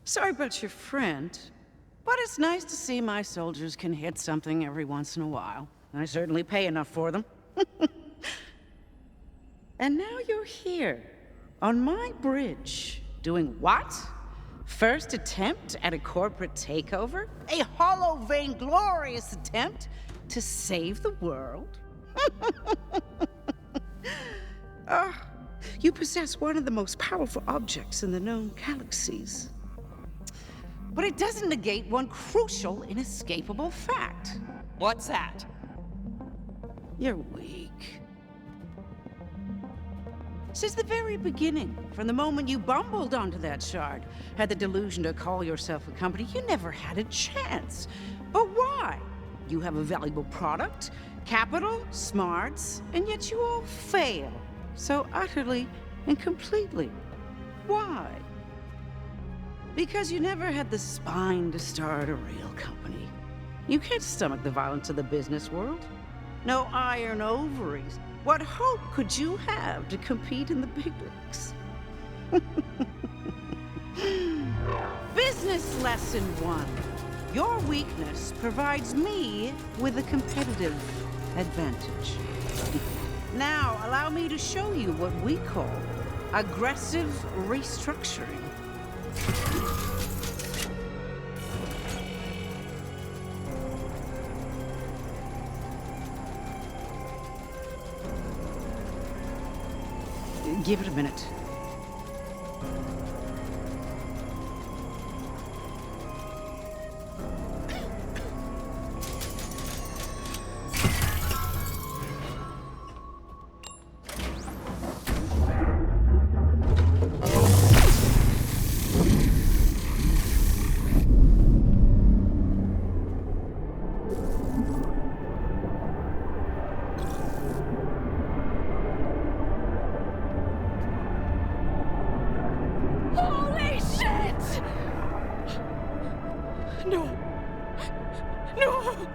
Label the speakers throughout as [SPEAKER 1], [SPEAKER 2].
[SPEAKER 1] Sorry about your friend, but it's nice to see my soldiers can hit something every once in a while. I certainly pay enough for them. And now you're here, on my bridge, doing what? First attempt at a corporate takeover? A hollow, vainglorious attempt to save the world? You possess one of the most powerful objects in the known galaxies. But it doesn't negate one crucial, inescapable fact.
[SPEAKER 2] What's that?
[SPEAKER 1] You're weak. Since the very beginning, from the moment you bumbled onto that shard, had the delusion to call yourself a company, you never had a chance. But why? You have a valuable product, capital, smarts, and yet you all fail. So utterly and completely. Why? Because you never had the spine to start a real company. You can't stomach the violence of the business world. No iron ovaries. What hope could you have to compete in the big leagues? Business lesson 1. Your weakness provides me with a competitive advantage. Now, allow me to show you what we call aggressive restructuring. Give it a minute.
[SPEAKER 2] No! No!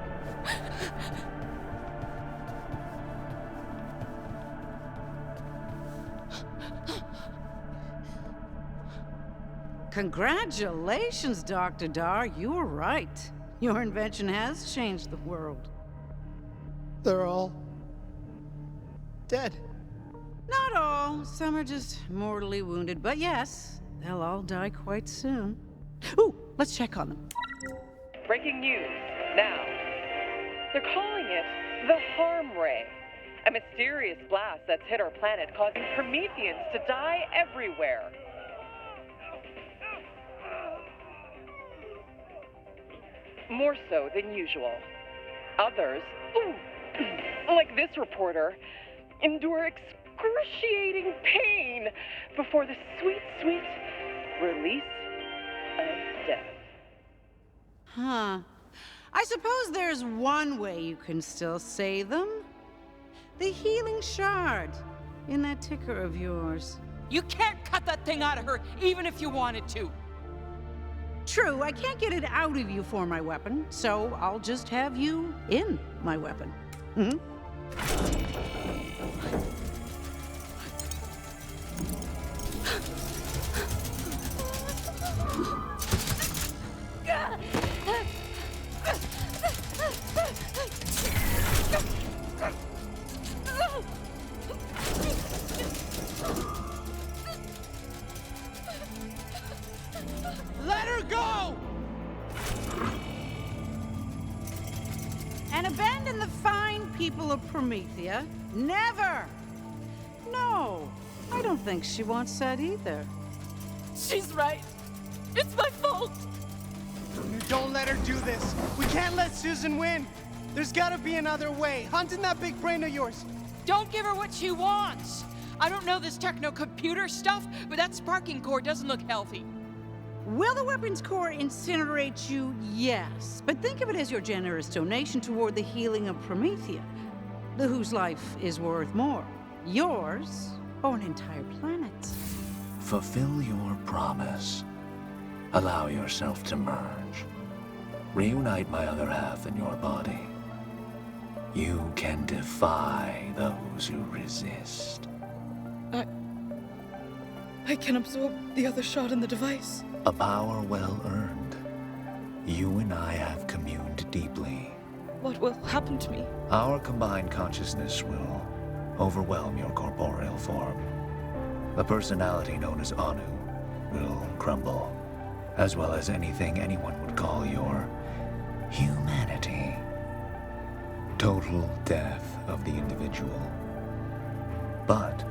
[SPEAKER 1] Congratulations, Dr. Dar. You were right. Your invention has changed the world.
[SPEAKER 3] They're all dead.
[SPEAKER 1] Not all. Some are just mortally wounded, but yes, they'll all die quite soon. Ooh, let's check on them.
[SPEAKER 4] Breaking news, now. They're calling it the Harm Ray, a mysterious blast that's hit our planet, causing Prometheans to die everywhere. More so than usual. Others, like this reporter, endure excruciating pain before the sweet, sweet release of death.
[SPEAKER 1] Huh. I suppose there's one way you can still save them. The healing shard in that ticker of yours.
[SPEAKER 2] You can't cut that thing out of her, even if you wanted to.
[SPEAKER 1] True, I can't get it out of you for my weapon, so I'll just have you in my weapon.
[SPEAKER 2] Let her go!
[SPEAKER 1] And abandon the fine people of Promethea? Never! No, I don't think she wants that either.
[SPEAKER 2] She's right. It's my fault.
[SPEAKER 3] Don't let her do this. We can't let Susan win. There's gotta be another way. Hunt in that big brain of yours.
[SPEAKER 2] Don't give her what she wants. I don't know this techno-computer stuff, but that sparking core doesn't look healthy.
[SPEAKER 1] Will the weapons core incinerate you? Yes. But think of it as your generous donation toward the healing of Promethea, whose life is worth more. Yours, or an entire planet.
[SPEAKER 5] Fulfill your promise. Allow yourself to merge. Reunite my other half in your body. You can defy those who resist.
[SPEAKER 6] I can absorb the other shot in the device.
[SPEAKER 5] A power well earned. You and I have communed deeply.
[SPEAKER 2] What will happen to me?
[SPEAKER 5] Our combined consciousness will overwhelm your corporeal form. The personality known as Anu will crumble, as well as anything anyone would call your humanity. Total death of the individual. But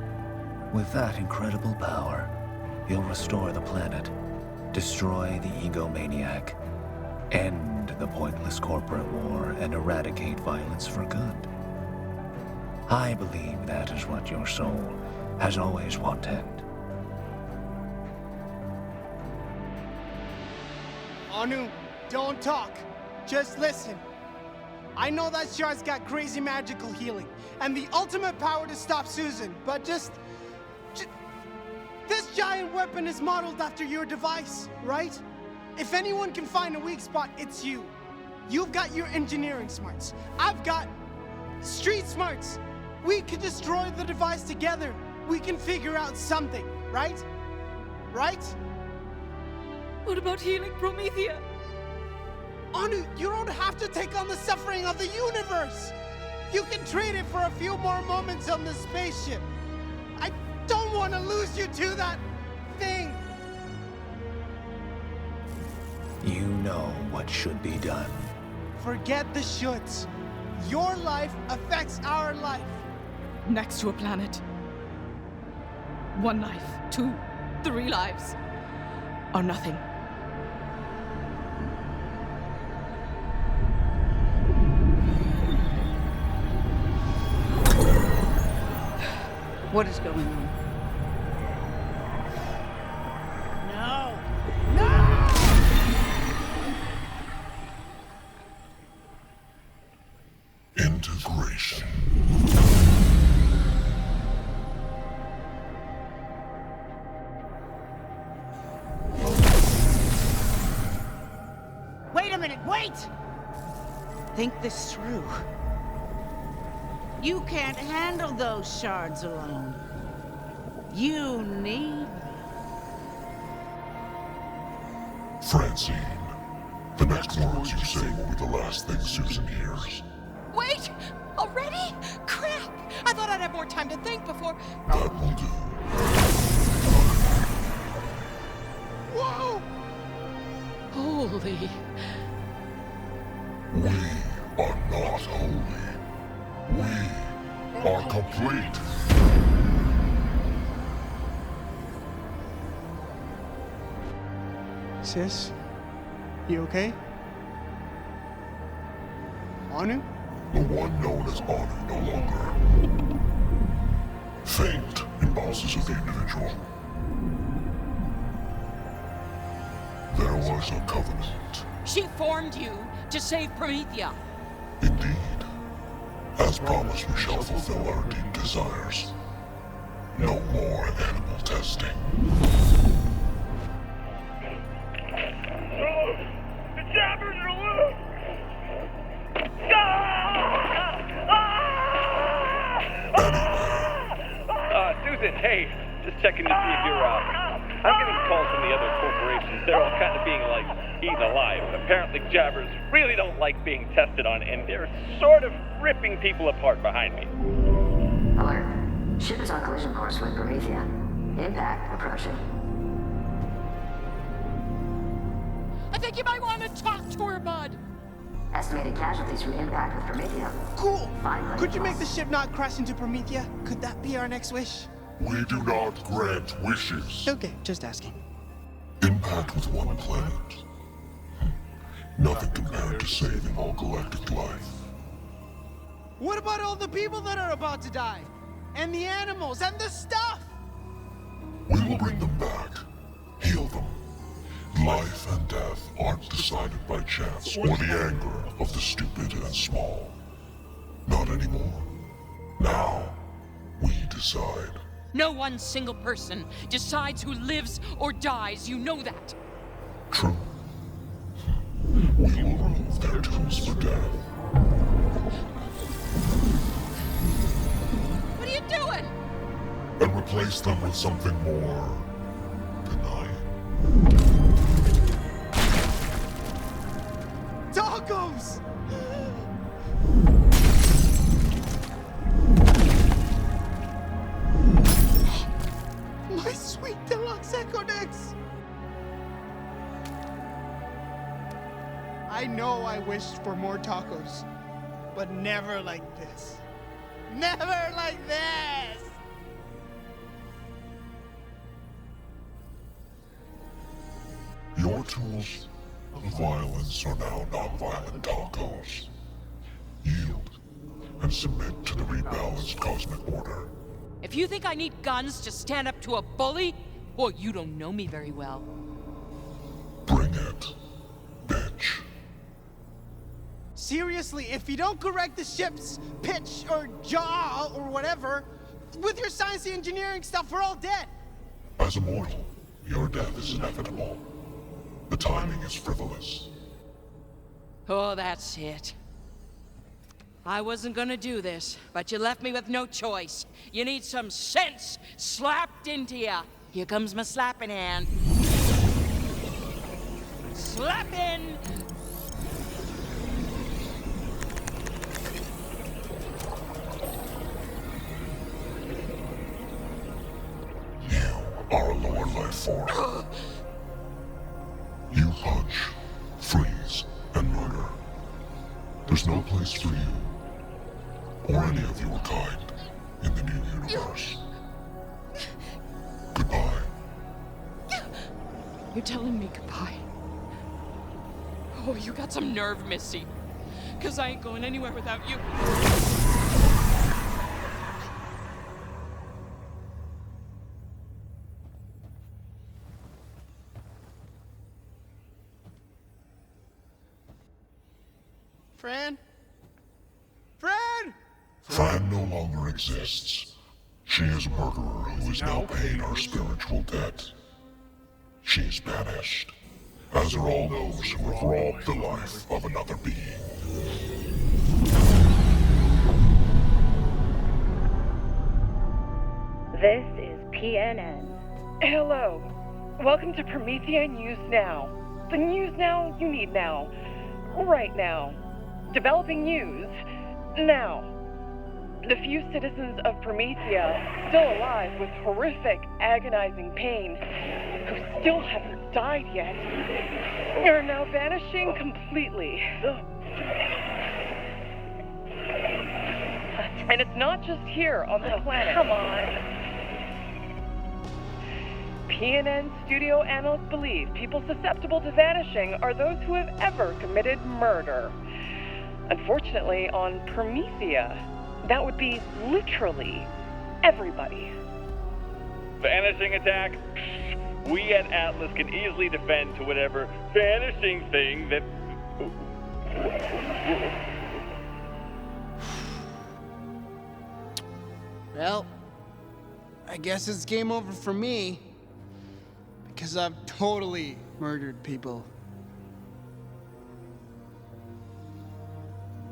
[SPEAKER 5] with that incredible power, you'll restore the planet, destroy the egomaniac, end the pointless corporate war, and eradicate violence for good. I believe that is what your soul has always wanted.
[SPEAKER 3] Anu, don't talk. Just listen. I know that shard's got crazy magical healing and the ultimate power to stop Susan, but just this giant weapon is modeled after your device, right? If anyone can find a weak spot, it's you. You've got your engineering smarts. I've got street smarts. We can destroy the device together. We can figure out something, right? Right?
[SPEAKER 2] What about healing Promethea?
[SPEAKER 3] Anu, you don't have to take on the suffering of the universe. You can trade it for a few more moments on the spaceship. I don't want to lose you to that thing.
[SPEAKER 5] You know what should be done.
[SPEAKER 3] Forget the shoulds. Your life affects our life.
[SPEAKER 2] Next to a planet. 1 life, 2, 3 lives. Or nothing.
[SPEAKER 1] What is going on?
[SPEAKER 3] No!
[SPEAKER 6] Integration.
[SPEAKER 1] Wait a minute, wait! Think this through. You can't handle those shards alone. You need...
[SPEAKER 6] Francine, the next words you say will be the last thing Susan hears.
[SPEAKER 2] Wait! Already? Crap! I thought I'd have more time to think before...
[SPEAKER 6] That will do.
[SPEAKER 3] Whoa!
[SPEAKER 2] Holy...
[SPEAKER 6] We are not holy. We are complete.
[SPEAKER 3] Sis, you okay? Anu?
[SPEAKER 6] The one known as Anu no longer. Faint impulses of the individual. There was a covenant.
[SPEAKER 2] She formed you to save Promethea.
[SPEAKER 6] Indeed. As promised, we shall fulfill our deep desires. No more animal testing.
[SPEAKER 7] The jabbers are loose! Susan, hey, just checking to see if you're I'm getting calls from the other corporations. They're all kind of being like eaten alive. Apparently jabbers really don't like being tested on, and they're sort of ripping people apart behind me.
[SPEAKER 8] Alert. Ship is on collision course with Promethea. Impact approaching.
[SPEAKER 2] I think you might want to talk to her, bud.
[SPEAKER 8] Estimated casualties from impact with Promethea.
[SPEAKER 3] Cool!
[SPEAKER 8] 500
[SPEAKER 3] Could you make the
[SPEAKER 8] plus.
[SPEAKER 3] ship not crash into Promethea? Could that be our next wish?
[SPEAKER 6] We do not grant wishes.
[SPEAKER 3] Okay, just asking.
[SPEAKER 6] Impact with one planet. Nothing compared to saving all galactic life.
[SPEAKER 3] What about all the people that are about to die? And the animals, and the stuff?
[SPEAKER 6] We will bring them back. Heal them. Life and death aren't decided by chance or the anger of the stupid and small. Not anymore. Now, we decide.
[SPEAKER 2] No one single person decides who lives or dies. You know that.
[SPEAKER 6] True. We will remove their tools for death.
[SPEAKER 2] What are you doing?
[SPEAKER 6] And replace them with something more benign.
[SPEAKER 3] tacos! My sweet deluxe Echo Decks! I know I wished for more tacos, but never like this. Never like this!
[SPEAKER 6] Your tools of violence are now non-violent tacos. Yield and submit to the rebalanced cosmic order.
[SPEAKER 2] If you think I need guns to stand up to a bully, well, you don't know me very well.
[SPEAKER 6] Bring it, bitch.
[SPEAKER 3] Seriously, if you don't correct the ship's pitch or jaw or whatever, with your science and engineering stuff, we're all dead.
[SPEAKER 6] As a mortal, your death is inevitable. The timing is frivolous.
[SPEAKER 2] Oh, that's it. I wasn't gonna do this, but you left me with no choice. You need some sense slapped into you. Here comes my slapping hand. Slapping!
[SPEAKER 6] You are a lower life form. You punch, freeze, and murder. There's no place for you, or any of your kind, in the new universe. Goodbye.
[SPEAKER 2] You're telling me goodbye? Oh, you got some nerve, Missy. 'Cause I ain't going anywhere without you.
[SPEAKER 3] Fran? Fran!
[SPEAKER 6] Fran no longer exists. She is a murderer who is now paying our spiritual debt. She is banished, as are all those who have robbed the life of another being.
[SPEAKER 4] This is PNN. Hello. Welcome to Promethea News Now. The news now you need now. Right now. Developing news now. The few citizens of Promethea still alive with horrific, agonizing pain, who still haven't died yet, are now vanishing completely. And it's not just here on the planet. Come on. PNN studio analysts believe people susceptible to vanishing are those who have ever committed murder. Unfortunately, on Promethea, that would be literally everybody.
[SPEAKER 7] Vanishing attack? We at Atlas can easily defend to whatever vanishing thing that...
[SPEAKER 3] Well, I guess it's game over for me. Because I've totally murdered people.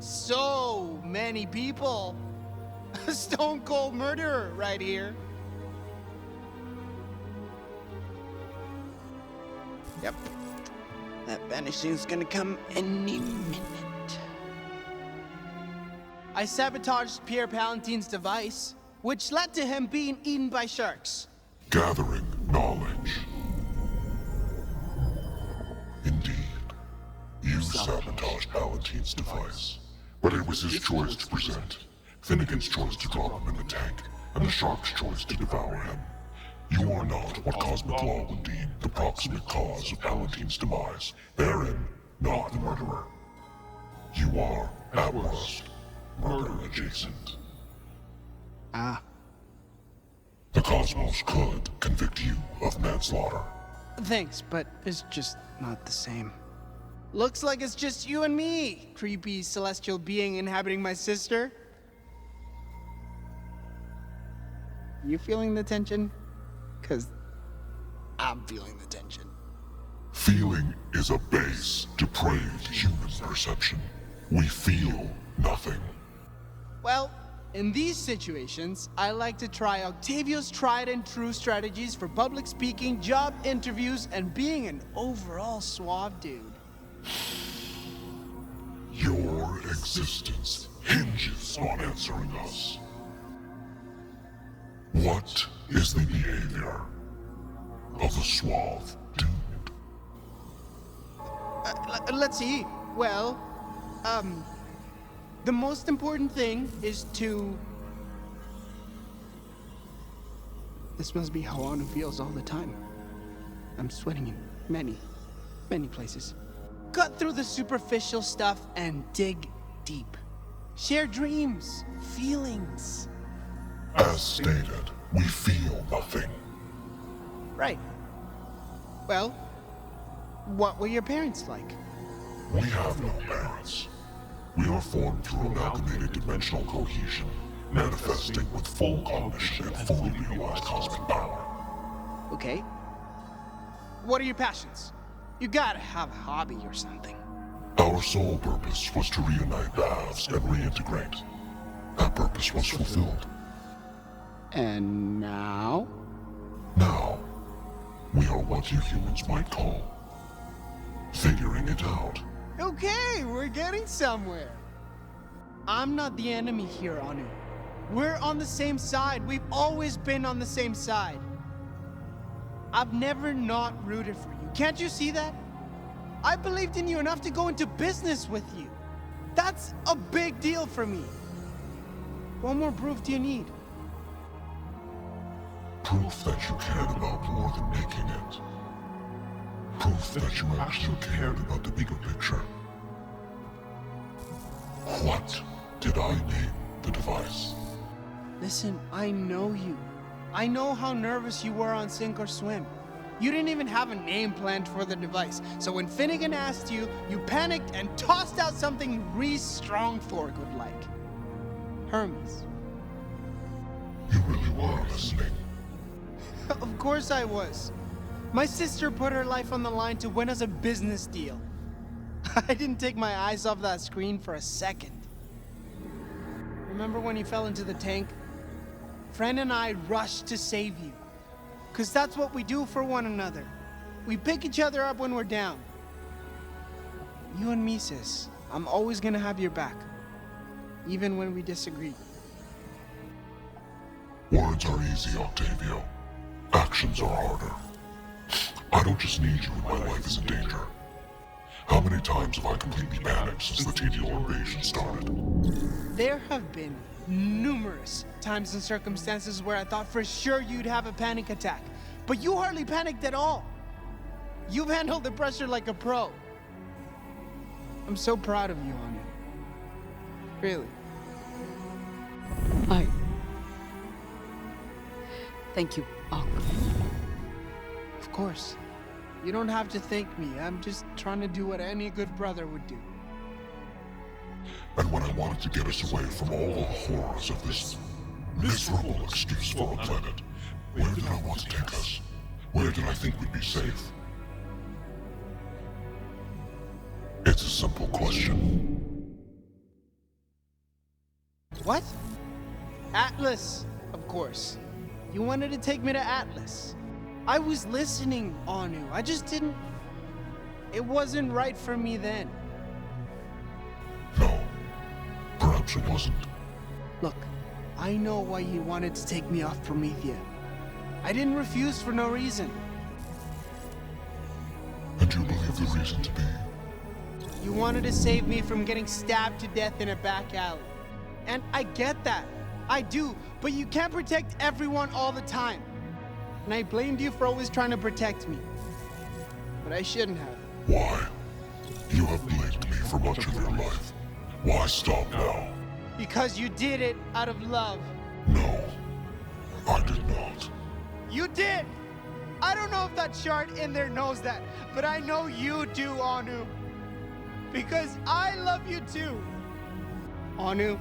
[SPEAKER 3] So many people. A stone cold murderer right here. Yep. That vanishing's gonna come any minute. I sabotaged Pierre Palatine's device, which led to him being eaten by sharks.
[SPEAKER 6] Gathering knowledge. Indeed, you sabotaged Palatine's device. But it was his choice to present, Finnegan's choice to drop him in the tank, and the shark's choice to devour him. You are not what cosmic law would deem the proximate cause of Palatine's demise. Therein, not the murderer. You are, at worst, murder adjacent.
[SPEAKER 3] Ah.
[SPEAKER 6] The cosmos could convict you of manslaughter.
[SPEAKER 3] Thanks, but it's just not the same. Looks like it's just you and me, creepy celestial being inhabiting my sister. You feeling the tension? 'Cause I'm feeling the tension.
[SPEAKER 6] Feeling is a base, depraved human perception. We feel nothing.
[SPEAKER 3] Well, in these situations, I like to try Octavio's tried and true strategies for public speaking, job interviews, and being an overall suave dude.
[SPEAKER 6] existence hinges on answering us. What is the behavior of a suave dude?
[SPEAKER 3] Let's see. Well, the most important thing is to... This must be how Anu feels all the time. I'm sweating in many places. Cut through the superficial stuff and dig deep. Share dreams, feelings.
[SPEAKER 6] As stated, we feel nothing.
[SPEAKER 3] Right. Well, what were your parents like?
[SPEAKER 6] We have no parents. We are formed through amalgamated dimensional cohesion, manifesting with full cognition and fully realized cosmic power.
[SPEAKER 3] Okay. What are your passions? You gotta have a hobby or something.
[SPEAKER 6] Our sole purpose was to reunite the halves and reintegrate. That purpose was fulfilled.
[SPEAKER 3] And now?
[SPEAKER 6] Now, we are what you humans might call figuring it out.
[SPEAKER 3] Okay, we're getting somewhere. I'm not the enemy here, Anu. We're on the same side. We've always been on the same side. I've never not rooted for you. Can't you see that? I believed in you enough to go into business with you. That's a big deal for me. What more proof do you need?
[SPEAKER 6] Proof that you cared about more than making it. Proof that you actually cared about the bigger picture. What did I name the device?
[SPEAKER 3] Listen, I know you. I know how nervous you were on Sink or Swim. You didn't even have a name planned for the device. So when Finnegan asked you, you panicked and tossed out something really strong for good like. Hermes.
[SPEAKER 6] You really were listening.
[SPEAKER 3] Of course I was. My sister put her life on the line to win us a business deal. I didn't take my eyes off that screen for a second. Remember when you fell into the tank? Friend and I rushed to save you. 'Cause that's what we do for one another. We pick each other up when we're down. You and me, sis. I'm always gonna have your back. Even when we disagree.
[SPEAKER 6] Words are easy, Octavio. Actions are harder. I don't just need you when my life is in danger. How many times have I completely panicked since the TDO invasion started?
[SPEAKER 3] There have been numerous times and circumstances where I thought for sure you'd have a panic attack. But you hardly panicked at all. You've handled the pressure like a pro. I'm so proud of you, Anu. Really.
[SPEAKER 1] Thank you, Unc.
[SPEAKER 3] Of course. You don't have to thank me. I'm just trying to do what any good brother would do.
[SPEAKER 6] And when I wanted to get us away from all the horrors of this miserable excuse for a planet, where did I want to take us? Where did I think we'd be safe? It's a simple question.
[SPEAKER 3] What? Atlas, of course. You wanted to take me to Atlas. I was listening, Anu. I just didn't... It wasn't right for me then.
[SPEAKER 6] No, perhaps it wasn't.
[SPEAKER 3] Look, I know why you wanted to take me off Promethea. I didn't refuse for no reason.
[SPEAKER 6] And you believe the reason to be?
[SPEAKER 3] You wanted to save me from getting stabbed to death in a back alley. And I get that. I do, but you can't protect everyone all the time. And I blamed you for always trying to protect me. But I shouldn't have.
[SPEAKER 6] Why? You have blamed me for much of your life. Why stop now?
[SPEAKER 3] Because you did it out of love.
[SPEAKER 6] No, I did not.
[SPEAKER 3] You did! I don't know if that shard in there knows that, but I know you do, Anu. Because I love you too. Anu.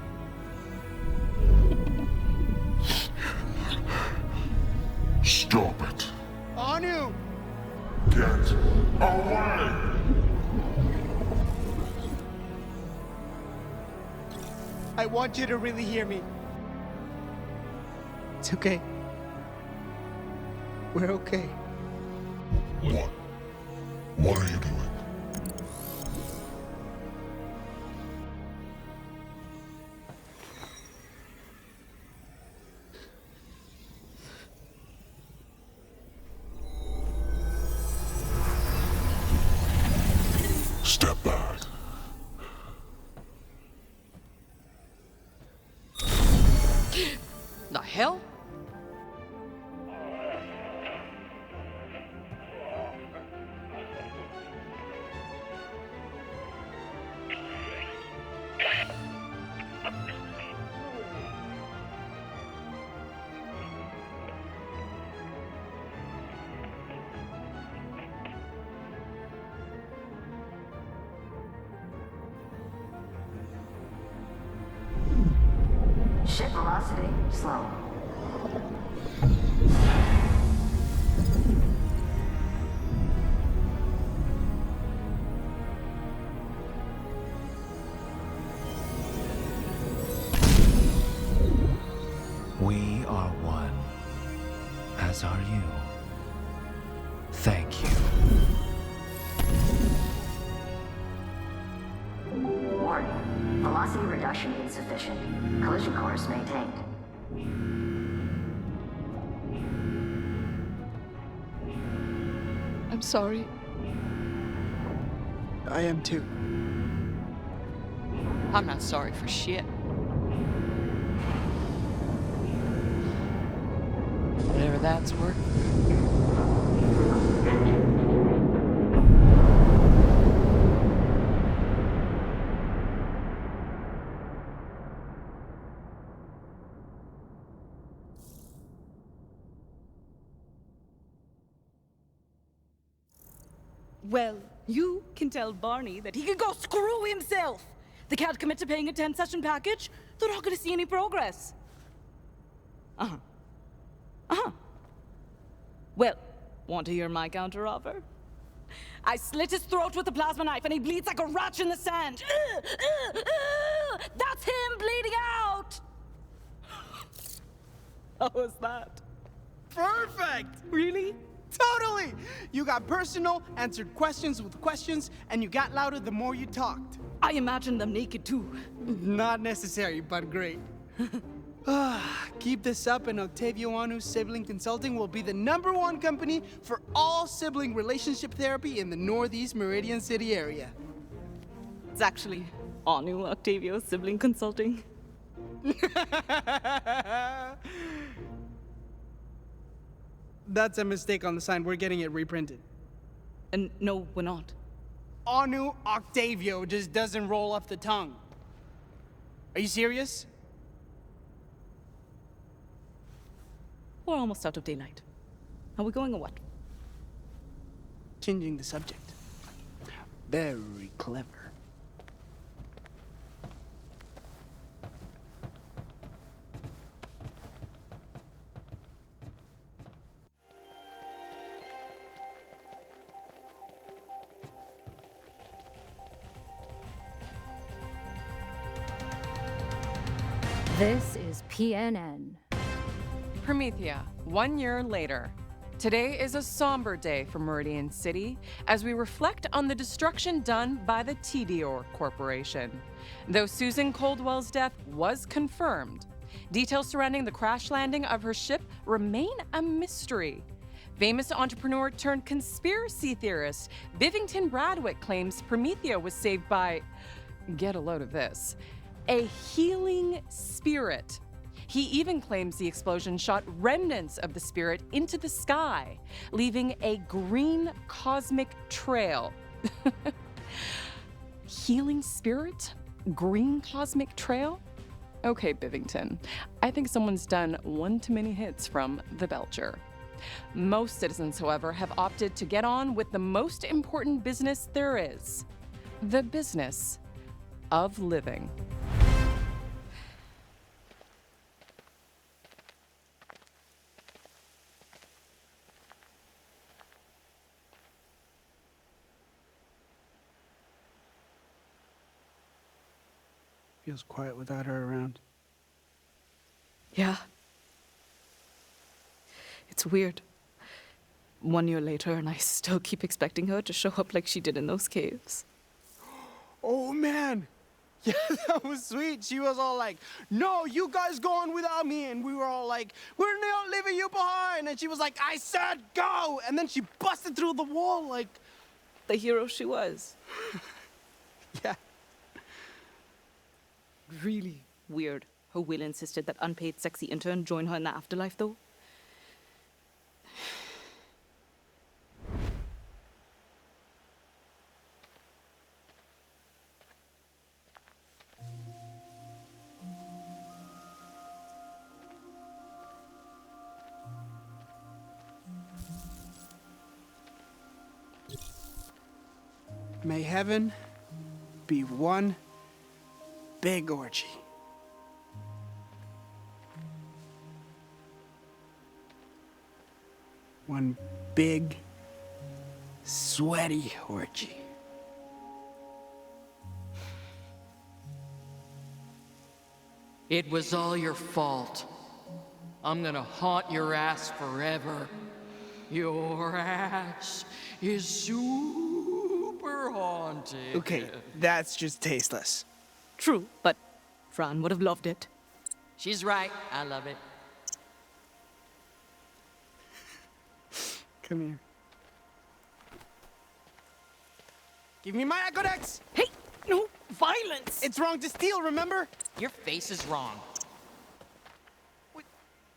[SPEAKER 6] Stop it.
[SPEAKER 3] Anu!
[SPEAKER 6] Get away!
[SPEAKER 3] I want you to really hear me. It's okay. We're okay.
[SPEAKER 6] What? What are you doing?
[SPEAKER 2] hell?
[SPEAKER 8] Ship velocity slow.
[SPEAKER 5] We are one, as are you. Thank you.
[SPEAKER 8] Warning. Velocity reduction insufficient. Collision course maintained.
[SPEAKER 2] I'm sorry.
[SPEAKER 3] I am too.
[SPEAKER 2] I'm not sorry for shit. Whatever that's worth.
[SPEAKER 9] Well, you can tell Barney that he can go screw himself. They can't commit to paying a 10-session package. They're not going to see any progress. Uh-huh. Uh-huh. Well, want to hear my counteroffer? I slit his throat with a plasma knife and he bleeds like a rat in the sand. That's him bleeding out! How was that?
[SPEAKER 3] Perfect!
[SPEAKER 9] Really?
[SPEAKER 3] Totally! You got personal, answered questions with questions, and you got louder the more you talked.
[SPEAKER 9] I imagined them naked too.
[SPEAKER 3] Not necessary, but great. Keep this up and Octavio Anu's Sibling Consulting will be the #1 company for all sibling relationship therapy in the Northeast Meridian City area.
[SPEAKER 9] It's actually Anu Octavio Sibling Consulting.
[SPEAKER 3] That's a mistake on the sign. We're getting it reprinted.
[SPEAKER 9] And no, we're not.
[SPEAKER 3] Anu Octavio just doesn't roll off the tongue. Are you serious?
[SPEAKER 9] We're almost out of daylight. Are we going or what?
[SPEAKER 3] Changing the subject. Very clever.
[SPEAKER 10] This is PNN.
[SPEAKER 11] Promethea, 1 year later. Today is a somber day for Meridian City as we reflect on the destruction done by the Dior Corporation. Though Susan Coldwell's death was confirmed, details surrounding the crash landing of her ship remain a mystery. Famous entrepreneur turned conspiracy theorist Bivington Bradwick claims Promethea was saved by, get a load of this, a healing spirit. He even claims the explosion shot remnants of the spirit into the sky, leaving a green cosmic trail. Healing spirit? Green cosmic trail? Okay, Bivington. I think someone's done one too many hits from the Belcher. Most citizens, however, have opted to get on with the most important business there is: the business of living.
[SPEAKER 3] Feels quiet without her around.
[SPEAKER 9] Yeah. It's weird. 1 year later, and I still keep expecting her to show up like she did in those caves.
[SPEAKER 3] Oh man! Yeah, that was sweet. She was all like, no, you guys go on without me. And we were all like, we're not leaving you behind. And she was like, I said go! And then she busted through the wall like...
[SPEAKER 9] The hero she was.
[SPEAKER 3] Yeah.
[SPEAKER 9] Really weird. Her will insisted that unpaid sexy intern join her in the afterlife, though.
[SPEAKER 3] May heaven be one big orgy. One big, sweaty orgy.
[SPEAKER 2] It was all your fault. I'm gonna haunt your ass forever. Your ass is super haunted.
[SPEAKER 3] Okay, that's just tasteless.
[SPEAKER 9] True, but Fran would have loved it.
[SPEAKER 2] She's right. I love it.
[SPEAKER 3] Come here. Give me my Ecodex!
[SPEAKER 9] Hey, no violence!
[SPEAKER 3] It's wrong to steal, remember?
[SPEAKER 2] Your face is wrong.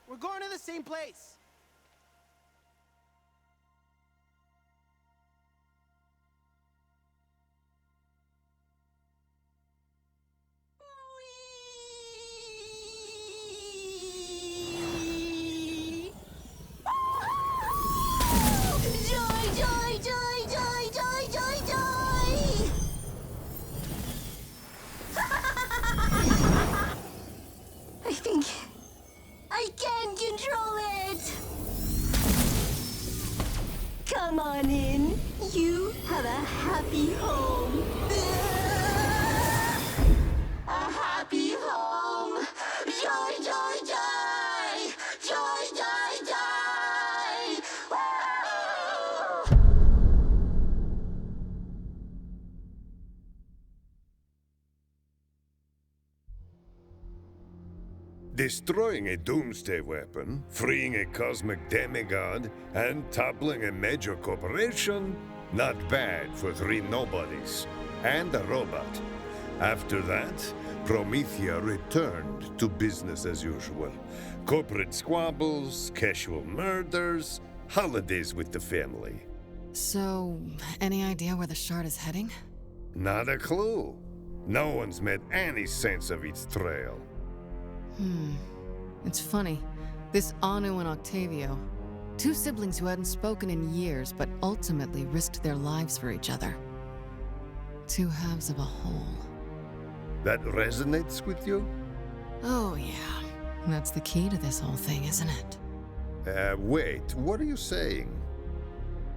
[SPEAKER 3] We're going to the same place.
[SPEAKER 8] I think I can control it. Come on in. You have a happy home. A happy home. Joy, joy, joy. Joy, joy, joy. Woo!
[SPEAKER 12] Destroying a doomsday weapon, freeing a cosmic demigod, and toppling a major corporation? Not bad for three nobodies. And a robot. After that, Promethea returned to business as usual. Corporate squabbles, casual murders, holidays with the family.
[SPEAKER 13] So, any idea where the shard is heading?
[SPEAKER 12] Not a clue. No one's made any sense of its trail.
[SPEAKER 13] It's funny. This Anu and Octavio, two siblings who hadn't spoken in years, but ultimately risked their lives for each other. Two halves of a whole.
[SPEAKER 12] That resonates with you?
[SPEAKER 13] Oh, yeah. That's the key to this whole thing, isn't it?
[SPEAKER 12] Wait, what are you saying?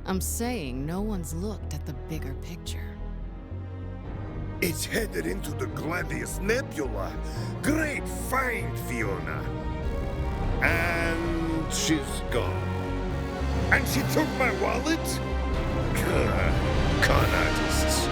[SPEAKER 13] I'm saying no one's looked at the bigger picture.
[SPEAKER 12] It's headed into the Gladius Nebula. Great find, Fiona. And she's gone. And she took my wallet? Con artists.